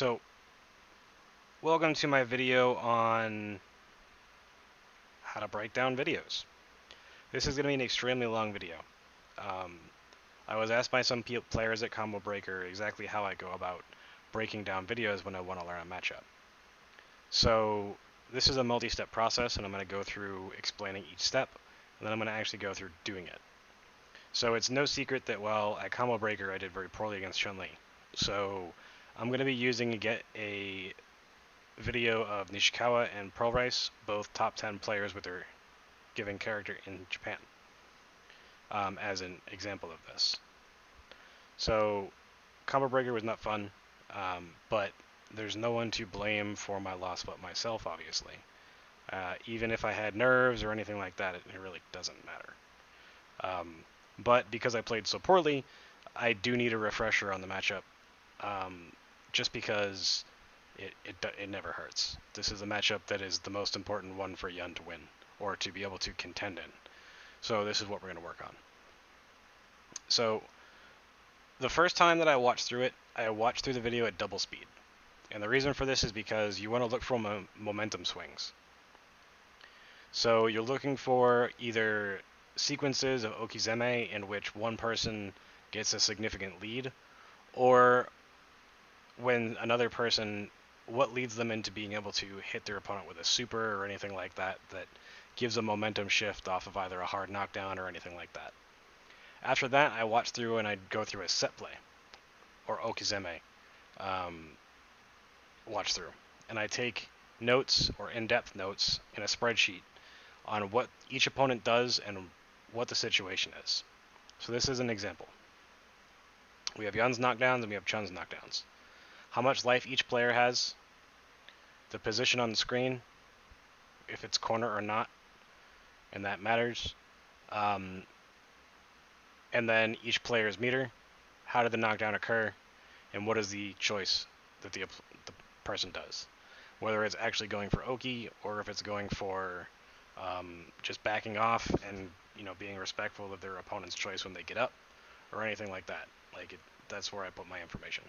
So, welcome to my video on how to break down videos. This is going to be an extremely long video. Um, I was asked by some players at Combo Breaker exactly how I go about breaking down videos when I want to learn a matchup. So, this is a multi-step process, and I'm going to go through explaining each step, and then I'm going to actually go through doing it. So, it's no secret that, well, at Combo Breaker I did very poorly against Chun-Li. So, I'm going to be using a video of Nishikawa and Pearl Rice, both top 10 players with their given character in Japan, as an example of this. So, Combo Breaker was not fun, but there's no one to blame for my loss but myself, obviously. Even if I had nerves or anything like that, it really doesn't matter. But because I played so poorly, I do need a refresher on the matchup, just because it never hurts. This is a matchup that is the most important one for Yun to win, or to be able to contend in. So this is what we're going to work on. So the first time that I watched through it, I watched through the video at double speed. And the reason for this is because you want to look for momentum swings. So you're looking for either sequences of Okizeme in which one person gets a significant lead, or when another person, what leads them into being able to hit their opponent with a super or anything like that that gives a momentum shift off of either a hard knockdown or anything like that. After that, I watch through and I go through a set play, or Okizeme, watch through. And I take notes or in-depth notes in a spreadsheet on what each opponent does and what the situation is. So this is an example. We have Yun's knockdowns and we have Chun's knockdowns. How much life each player has, the position on the screen, if it's corner or not, and that matters. And then each player's meter, how did the knockdown occur, and what is the choice that the person does. Whether it's actually going for Oki or if it's going for just backing off and being respectful of their opponent's choice when they get up, or anything like that. That's where I put my information.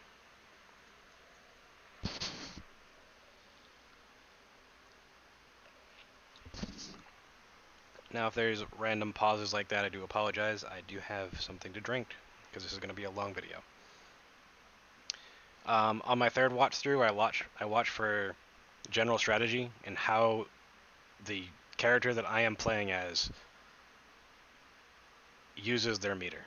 Now, if there's random pauses like that, I do apologize. I do have something to drink because this is going to be a long video. On my third watch through, I watch for general strategy and how the character that I am playing as uses their meter.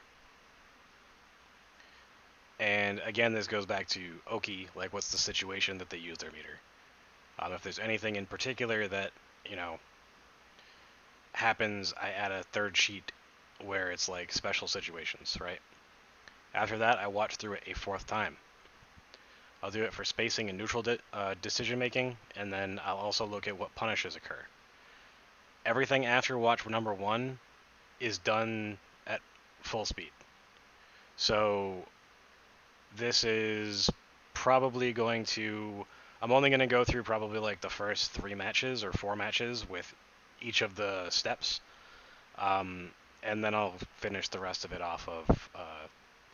And again, this goes back to Oki, like what's the situation that they use their meter. If there's anything in particular that, happens, I add a third sheet where it's like special situations, right? After that, I watch through it a fourth time. I'll do it for spacing and neutral decision making, and then I'll also look at what punishes occur. Everything after watch number 1 is done at full speed. So this is probably going to, I'm only going to go through probably like the first 3 matches or 4 matches with each of the steps, and then I'll finish the rest of it off of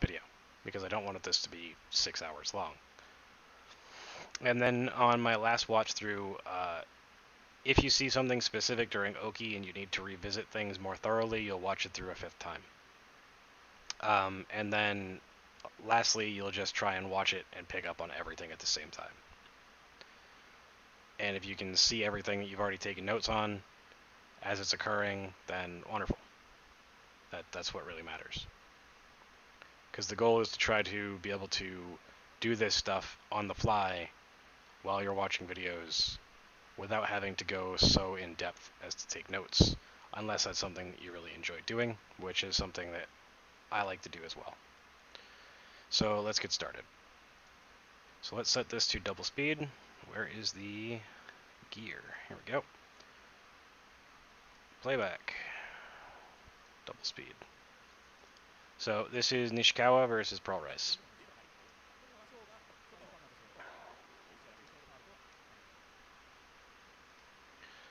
video, because I don't want this to be 6 hours long. And then on my last watch through, if you see something specific during Oki and you need to revisit things more thoroughly, you'll watch it through a 5th time. And then lastly, you'll just try and watch it and pick up on everything at the same time. And if you can see everything that you've already taken notes on as it's occurring, then wonderful. That's what really matters. Because the goal is to try to be able to do this stuff on the fly while you're watching videos without having to go so in depth as to take notes, unless that's something that you really enjoy doing, which is something that I like to do as well. So let's get started. So let's set this to double speed. Where is the gear? Here we go. Playback. Double speed. So this is Nishikawa versus Pearl Rice.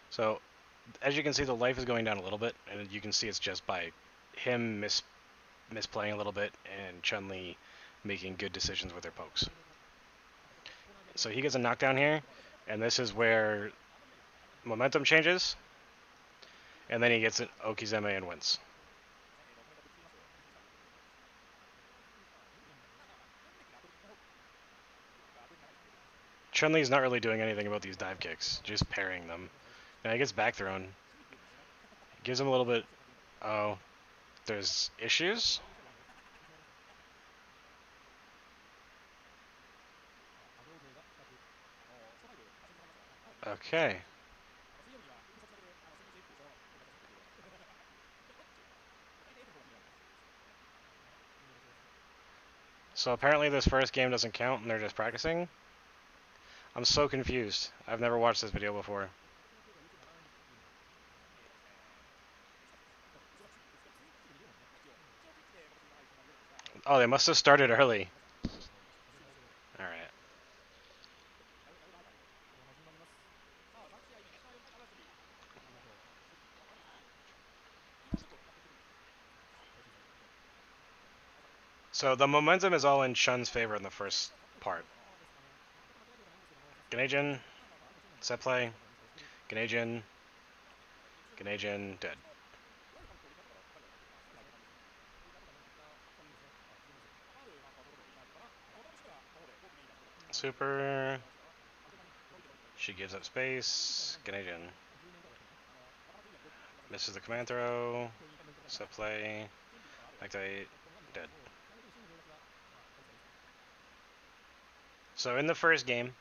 So as you can see, the life is going down a little bit, and you can see it's just by him misplaying a little bit and Chun-Li making good decisions with their pokes. So he gets a knockdown here, and this is where momentum changes, and then he gets an Okizeme and wins. Chun-Li's not really doing anything about these dive kicks, just parrying them. Now he gets back thrown. Gives him a little bit... Oh, there's issues? Okay. So apparently this first game doesn't count and they're just practicing? I'm so confused. I've never watched this video before. Oh, they must have started early. Alright. So the momentum is all in Chun's favor in the first part. Ganejin, set play, Ganejin, Ganejin, dead. Super. She gives up space. Ganejin. Misses the command throw. Set play. Activate. Dead. So in the first game,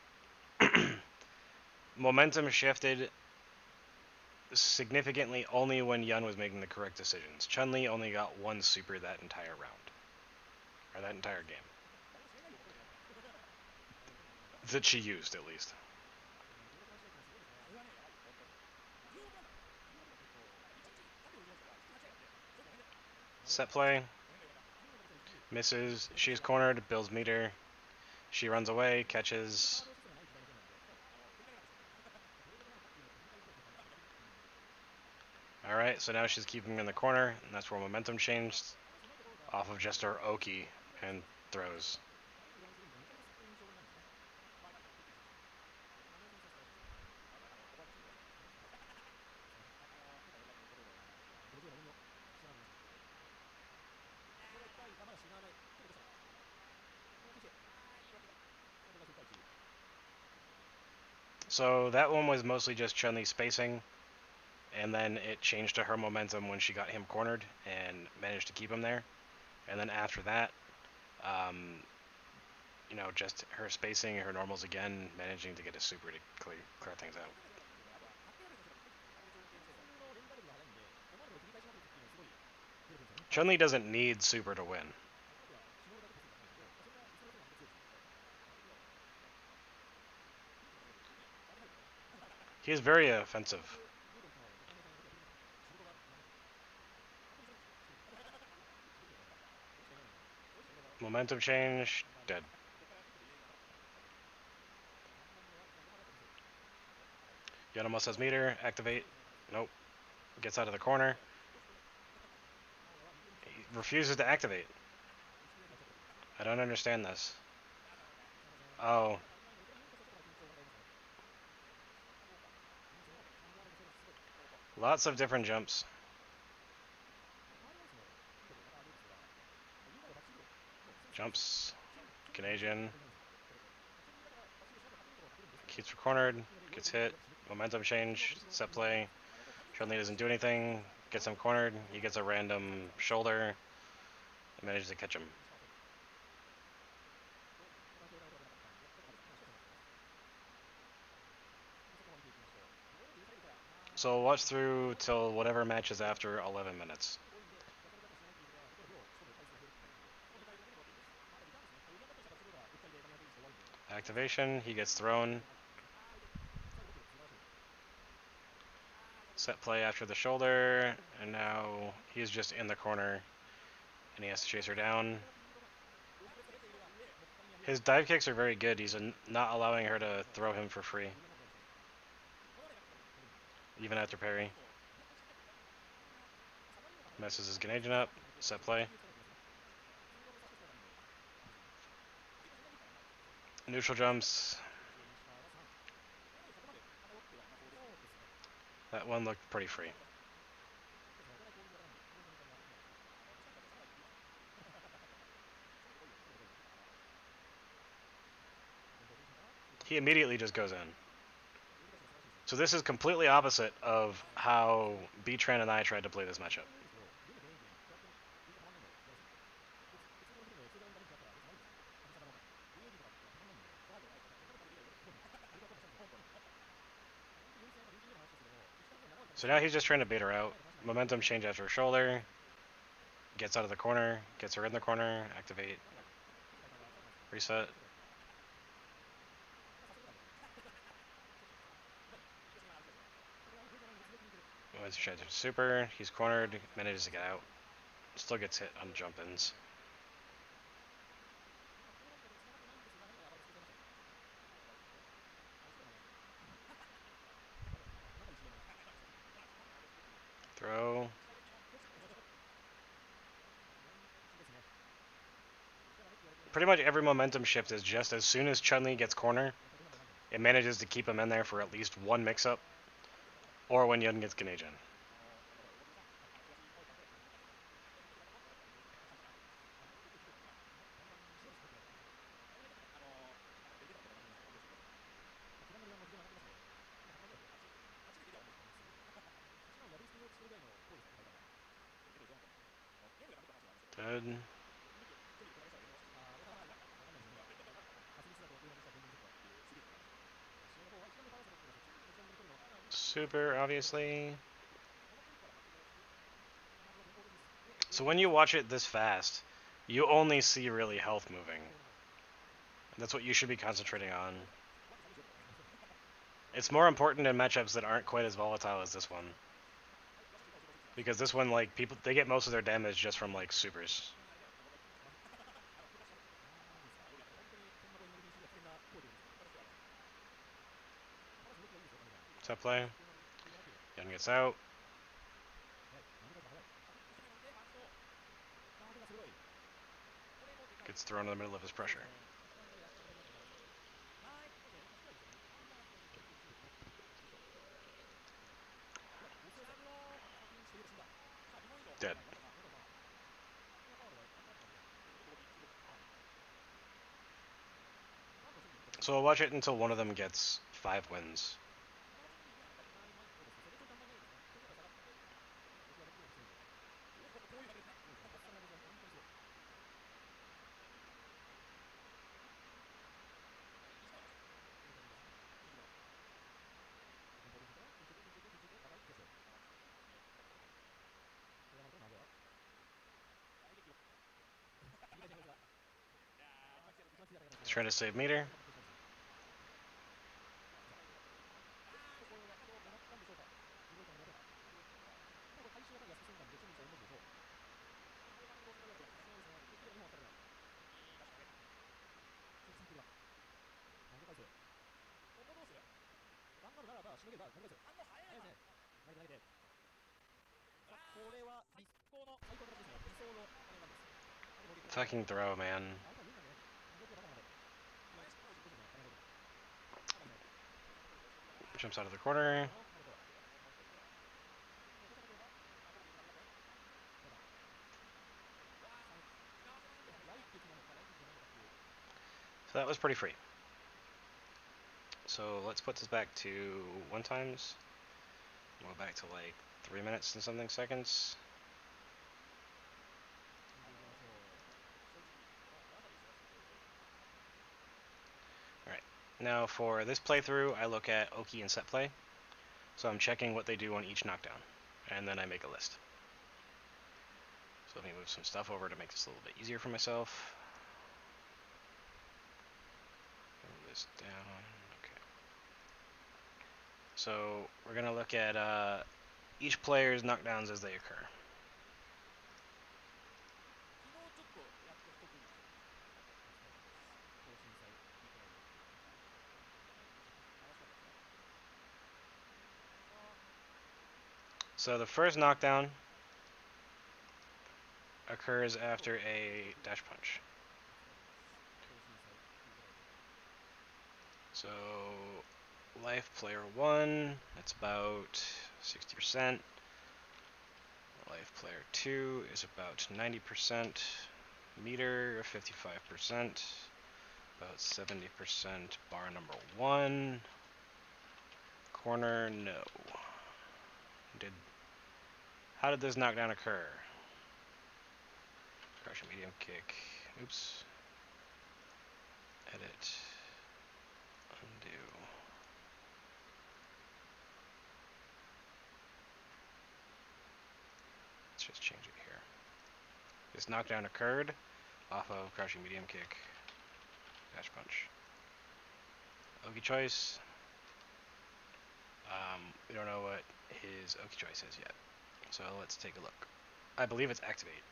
momentum shifted significantly only when Yun was making the correct decisions. Chun-Li only got one super that entire round. Or that entire game. That she used, at least. Set play. Misses. She's cornered. Builds meter. She runs away. Catches. Alright, so now she's keeping him in the corner, and that's where momentum changed off of just her Oki and throws. So that one was mostly just Chun-Li spacing, and then it changed to her momentum when she got him cornered and managed to keep him there. And then after that, you know, just her spacing, her normals again, managing to get a super to clear things out. Chun-Li doesn't need super to win. He is very offensive. Momentum change, dead. Yun almost has meter, activate. Nope. Gets out of the corner. He refuses to activate. I don't understand this. Oh. Lots of different jumps. Jumps. Canadian. Keeps cornered. Gets hit. Momentum change. Set play. Chun-Li doesn't do anything. Gets him cornered. He gets a random shoulder. And manages to catch him. So we'll watch through till whatever match is after 11 minutes. Activation. He gets thrown. Set play after the shoulder. And now he's just in the corner. And he has to chase her down. His dive kicks are very good. He's not allowing her to throw him for free. Even after parry. Messes his Ganejin up. Set play. Neutral jumps. That one looked pretty free. He immediately just goes in. So this is completely opposite of how B-Tran and I tried to play this matchup. So now he's just trying to bait her out. Momentum change after her shoulder. Gets out of the corner. Gets her in the corner. Activate. Reset. Once he tries to super, he's cornered. Manages to get out. Still gets hit on jump-ins. Throw. Pretty much every momentum shift is just as soon as Chun-Li gets corner, it manages to keep him in there for at least one mix-up, or when Yun gets Ganejan. Good. Super, obviously. So when you watch it this fast, you only see really health moving. That's what you should be concentrating on. It's more important in matchups that aren't quite as volatile as this one. Because this one, like, people, they get most of their damage just from, like, supers. Top play. Yun gets out. Gets thrown in the middle of his pressure. Dead. So I'll watch it until one of them gets 5 wins. He's trying to save meter. Fucking throw, man. Jumps out of the corner. So that was pretty free. So let's put this back to 1 times. Go back to like 3 minutes and something seconds. Alright. Now for this playthrough, I look at Oki and set play. So I'm checking what they do on each knockdown. And then I make a list. So let me move some stuff over to make this a little bit easier for myself. Move this down. Okay. So we're going to look at each player's knockdowns as they occur. So the first knockdown occurs after a dash punch. So life player 1, that's about 60%. Life player 2 is about 90%. Meter, 55%. About 70%. Bar number 1. Corner, no. How did this knockdown occur? Crushing medium kick. Oops. Edit. Undo. Let's just change it here. This knockdown occurred off of crushing medium kick. Dash punch. Oki choice. We don't know what his Oki choice is yet. So let's take a look. I believe it's activate.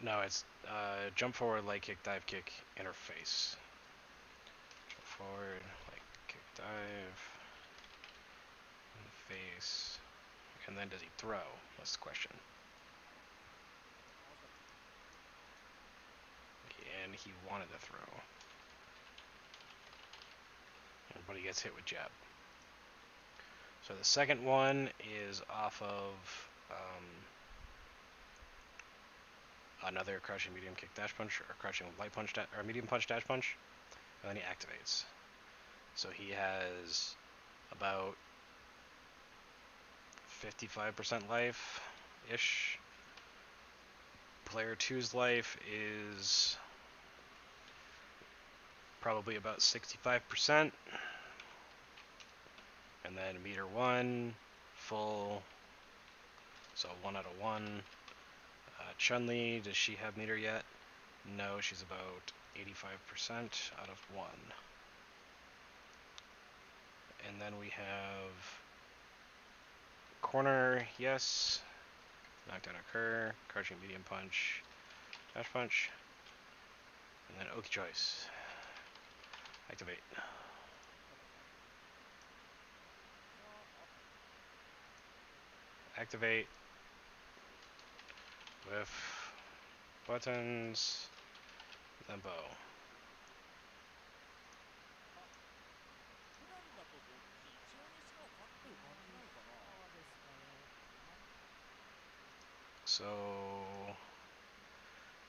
No, it's jump forward, leg kick, dive kick, interface. Jump forward, leg kick, dive, face, and then does he throw? That's the question. And he wanted to throw. But he gets hit with jab. So the second one is off of another crushing medium kick dash punch, or crushing light punch or medium punch dash punch, and then he activates. So he has about 55% life ish. Player 2's life is probably about 65%. And then meter 1, full. So 1 out of 1. Chun-Li, does she have meter yet? No, she's about 85% out of 1. And then we have corner, yes. Knockdown occur, crushing medium punch, dash punch. And then Oki choice. Activate. Activate with buttons, then bow. So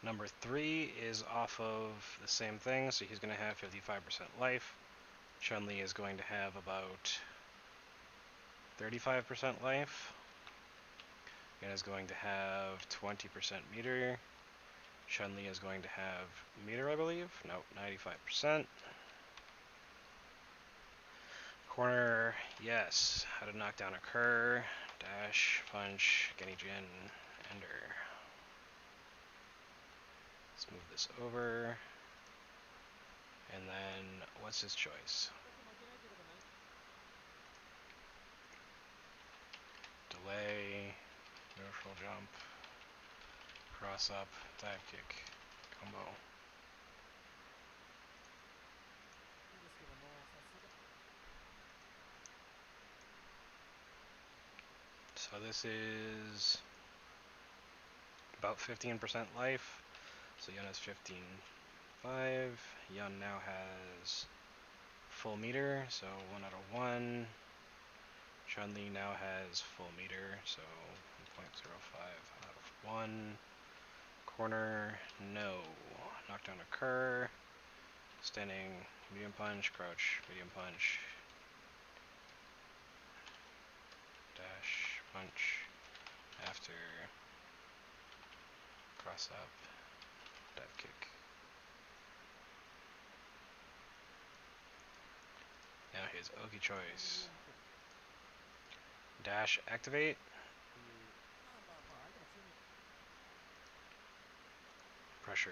number 3 is off of the same thing, so he's going to have 55% life. Chun-Li is going to have about 35% life. And is going to have 20% meter. Chun-Li is going to have meter, I believe. Nope, 95%. Corner, yes. How did knockdown occur? Dash, punch, Genijin, ender. Let's move this over. And then, what's his choice? Delay, neutral jump, cross up, dive kick, combo. So this is about 15% life. So Yun has 15.5. Yun now has full meter, so 1 out of 1. Chun-Li now has full meter, so 1.05 out of 1. Corner, no. Knockdown occur. Standing, medium punch, crouch, medium punch. Dash, punch. After, cross up, dive kick. Now his Oki choice. Dash, activate. Pressure.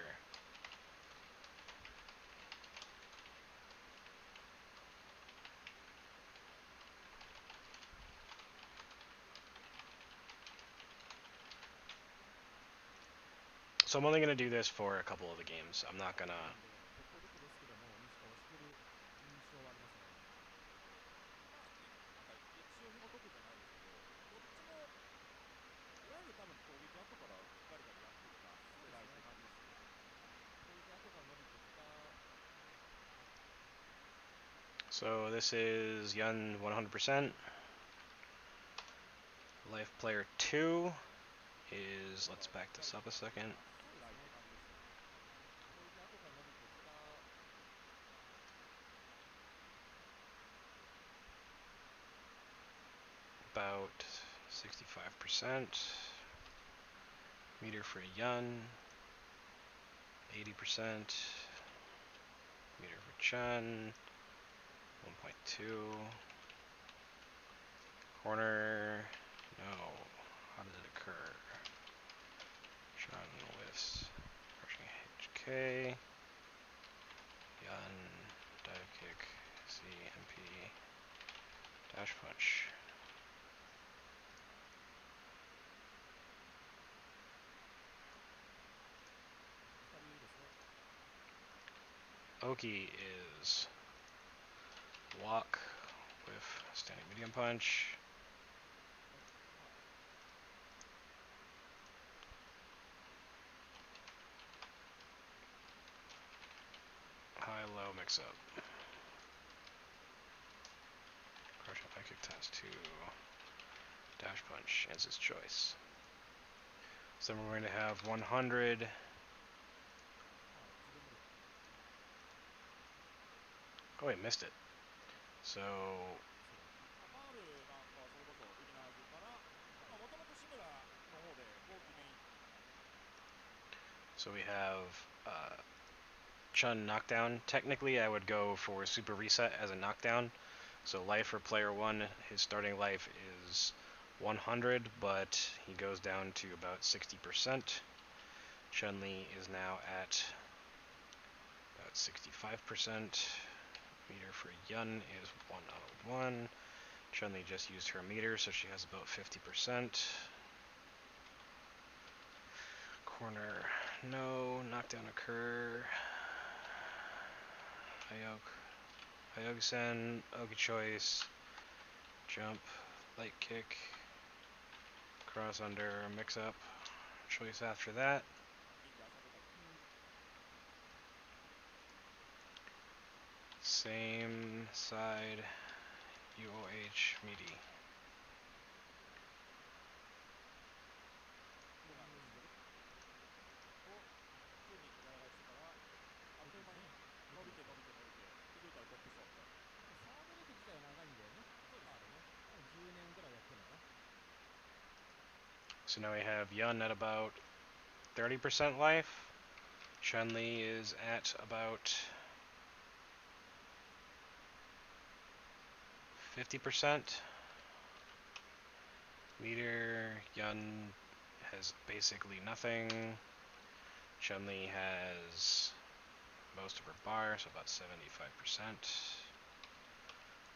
So I'm only going to do this for a couple of the games. I'm not going to... So this is Yun 100%. Life player 2 is, let's back this up a second. About 65%. Meter for Yun, 80%. Meter for Chun, 1.2. Corner, no. How did it occur? Chun whiffs. Crushing HK. Yun, dive kick, C, MP, dash punch. Oki is walk with standing medium punch. High-low mix-up. Crushing high kick times 2. Dash punch is his choice. So we're going to have 100. Oh wait, missed it. So we have Chun knockdown. Technically, I would go for super reset as a knockdown. So life for player 1, his starting life is 100, but he goes down to about 60%. Chun-Li is now at about 65%. Meter for Yun is 1 out of 1. Chun-Li just used her meter, so she has about 50%. Corner, no. Knockdown occur. Hyogen, Oki choice. Jump, light kick. Cross under, mix up. Choice after that. Same side, UOH, meaty. So now we have Yun at about 30% life. Chun-Li is at about 50%. Meter, Yun has basically nothing. Chun-Li has most of her bar, so about 75%.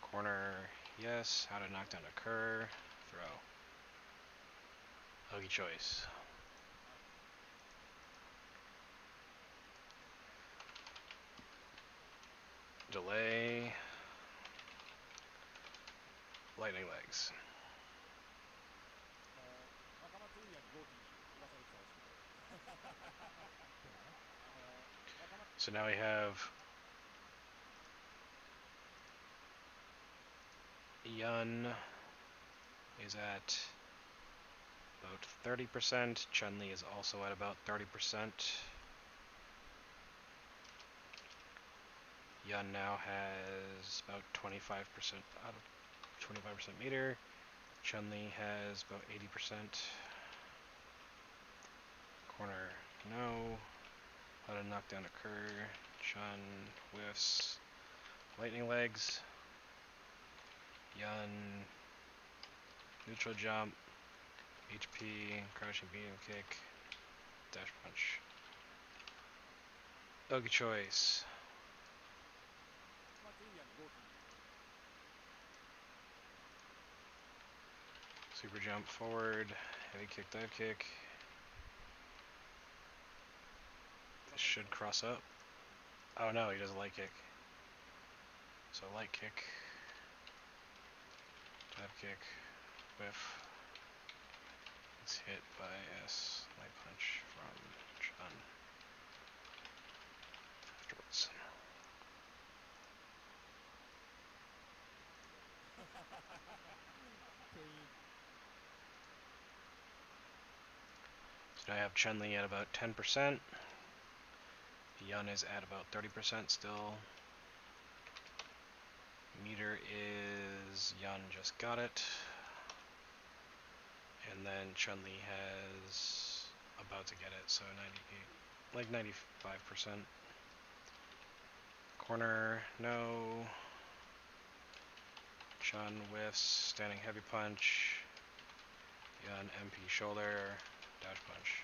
Corner, yes. How did knockdown occur? Throw. Oki choice. Delay. Lightning legs. So now we have Yun is at about 30%. Chun-Li is also at about 30%. Yun now has about 25% out of 25% meter. Chun-Li has about 80%. Corner, no. How did knockdown occur? Chun whiffs. Lightning legs. Yun. Neutral jump. HP. Crouching medium kick. Dash punch. Oki choice. Super jump forward. Heavy kick, dive kick. This should cross up. Oh no, he does a light kick. So light kick. Dive kick. Whiff. It's hit by S. Light punch from Chun. Afterwards. So I have Chun-Li at about 10%. Yun is at about 30% still. Meter is Yun just got it. And then Chun-Li has about to get it, so 98, like 95%. Corner, no. Chun whiffs, standing heavy punch. Yun MP shoulder, dash punch.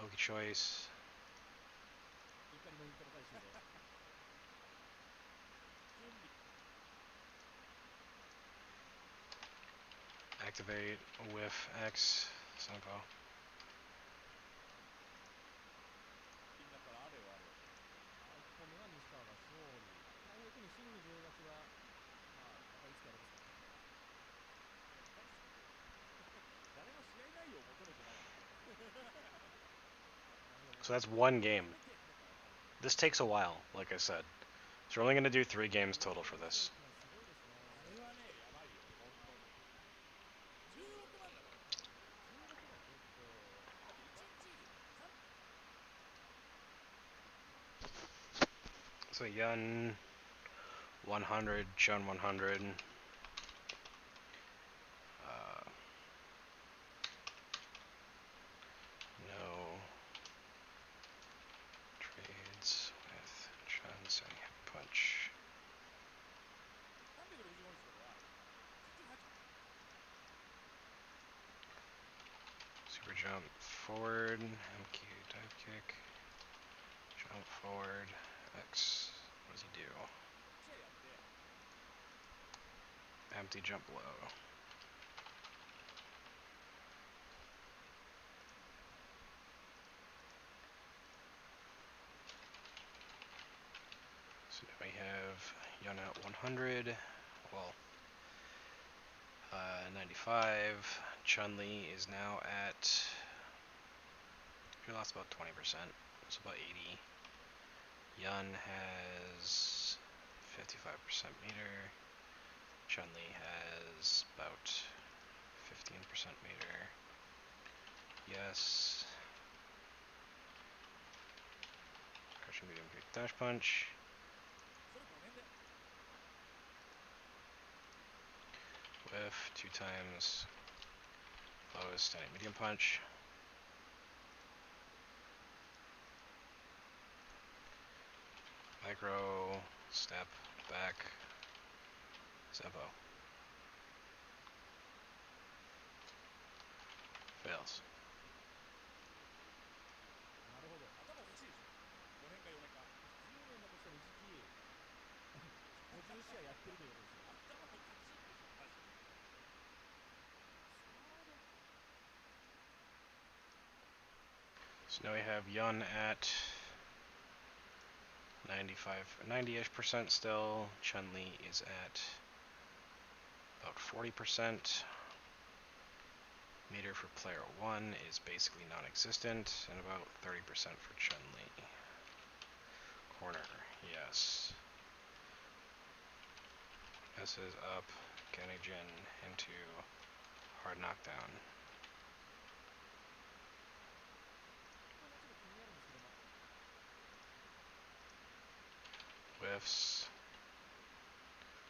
Oki choice. Activate, whiff, X, Senpo. So that's one game. This takes a while, like I said. So we're only going to do 3 games total for this. So Yun 100, Chun 100. No trades with Chun setting heavy punch. Super jump forward, MQ dive kick. Jump forward, X. What does he do? Empty jump low. So now we have Yun at 100. Well, 95. Chun-Li is now at. He lost about 20%. It's about 80. Yun has 55% meter. Chun-Li has about 15% meter. Yes. Crushing medium kick dash punch. Whiff 2 times. Lowest standing medium punch. Micro, step, back, Senpo. Fails. So now we have Yun at 90-ish% still. Chun-Li is at about 40%. Meter for player 1 is basically non-existent, and about 30% for Chun-Li. Corner, yes. S is up, Genijin into hard knockdown. Whiffs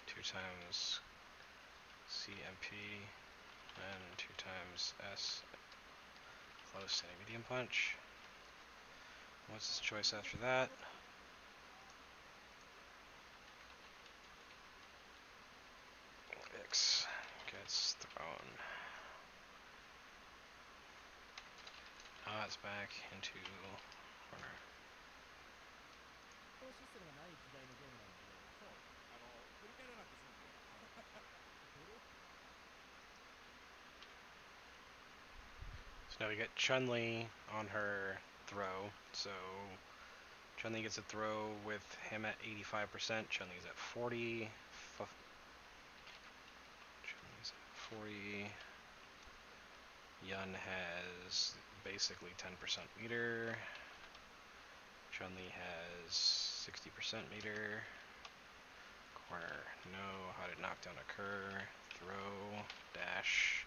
2 times CMP and 2 times S. Close standing medium punch. What's his choice after that? X gets thrown. It's back into corner. So now we get Chun-Li on her throw. So Chun-Li gets a throw with him at 85%. Chun-Li's at 40. Chun-Li's at 40. Yun has basically 10% meter. Chun-Li has 60% meter. Corner, no. How did knockdown occur? Throw, dash.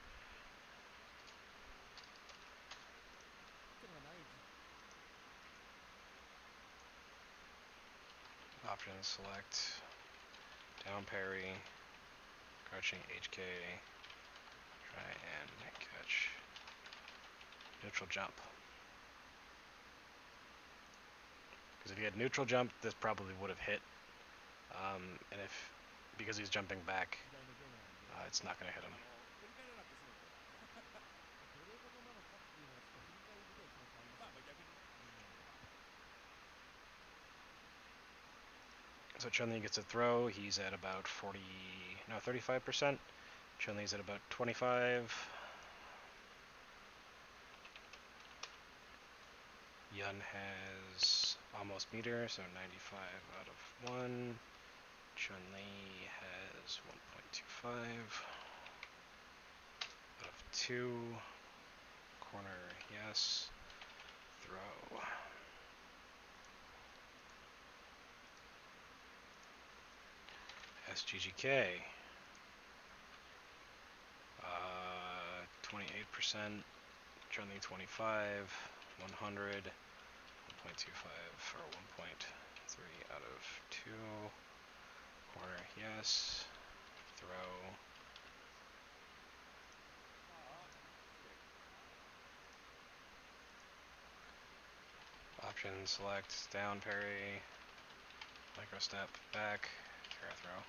Options, select, down parry, crouching HK, try and catch, neutral jump. Because if he had neutral jump, this probably would have hit. And because he's jumping back, it's not going to hit him. So Chun-Li gets a throw. He's at about 35%. Chun-Li's at about 25. Yun has almost meter, so 95 out of 1. Chun-Li has 1.25 out of 2. Corner, yes. Throw. SGGK. 28%. Chun-Li 25. 100. 1.25 or 1.3 out of 2. Corner, yes. Throw. Option, select, down parry, micro step, back, Kara throw.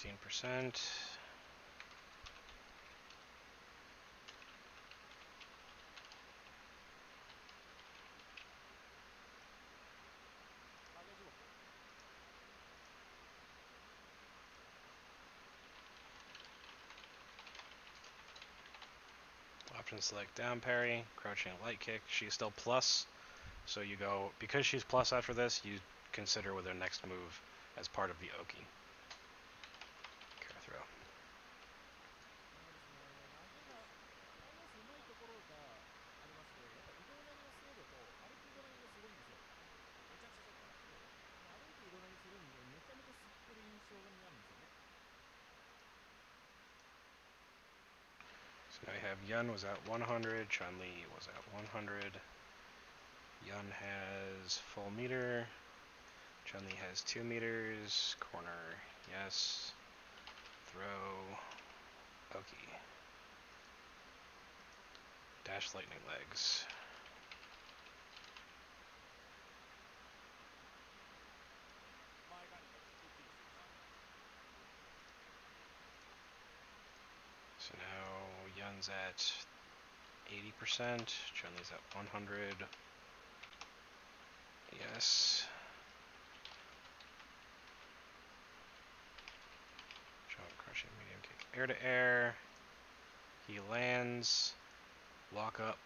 %. Option, select, down parry, crouching light kick. She's still plus, so you go, because she's plus after this, you consider with her next move as part of the Oki. Kara throw. So now we have Yun was at 100, Chun-Li was at 100. Yun has full meter. Chun-Li has 2 meters. Corner, yes. Throw. Oki. Dash lightning legs. So now Yun's at 80%, Chun-Li's at 100. Yes. Jump, crushing, medium kick, air to air. He lands. Lock up.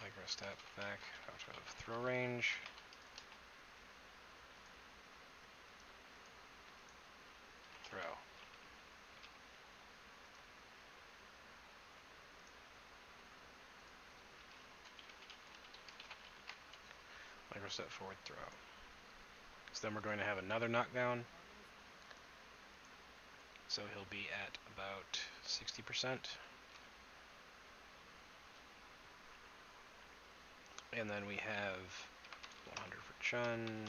Micro step back out of throw range. Throw. Micro step forward, throw. So then we're going to have another knockdown. So he'll be at about 60%. And then we have 100 for Chun.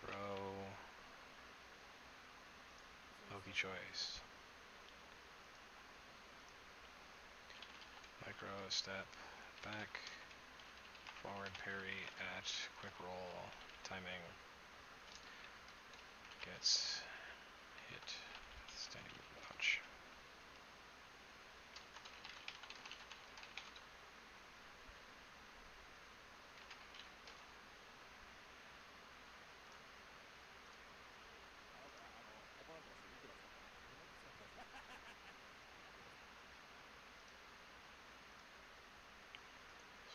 Throw. Oki choice. Micro step back. Forward parry at quick roll. Timing. Gets hit. Standing punch.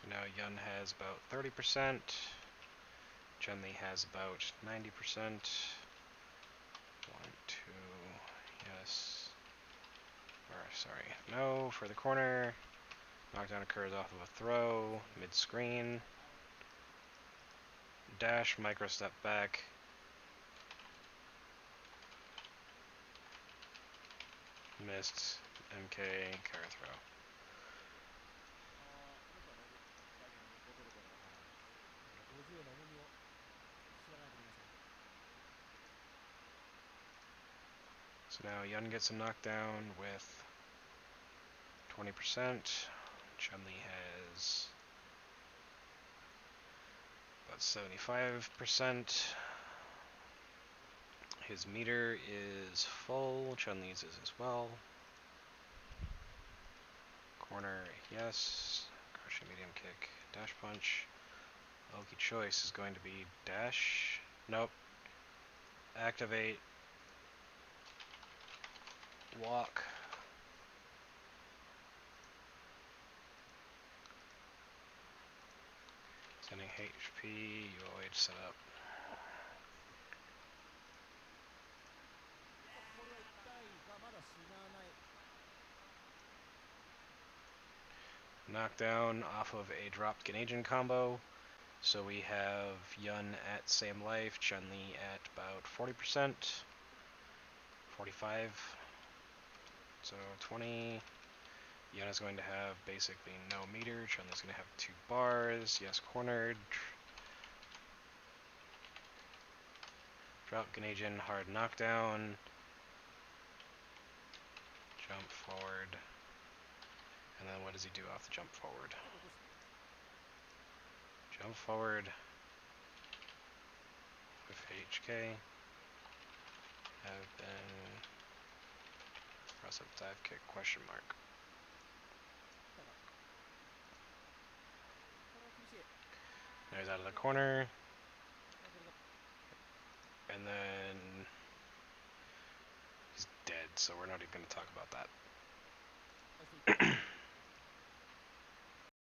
So now Yun has about 30%. Chun-Li has about 90%. 1, 2, yes. Or, sorry, no, for the corner. Knockdown occurs off of a throw, mid-screen. Dash, micro step back. Missed. MK, counter throw. あー、僕は大丈夫ボトルから、はい。50の重みを知らないといけません。So now Yun gets a knockdown with 20%. Chun-Li has about 75%. His meter is full. Chun-Li's is as well. Corner, yes. Crushing medium kick, dash punch. Oki choice is going to be dash. Nope. Activate. Walk. Sending HP. UOH set up. これは痛いがまだ死なない。 Knockdown off of a dropped Ganajin combo. So we have Yun at same life, Chun-Li at about 40%, 45, so 20. Yun is going to have basically no meter, Chun-Li's going to have 2 bars, yes cornered. Drop Ganajin, hard knockdown. Jump forward. And then what does he do off the jump forward? ちょっと落とし Jump forward with HK. Have been press up dive kick question mark. ただこれは厳しい。 Now he's out of the corner. これが And then he's dead, so we're not even going to talk about that. あ、していい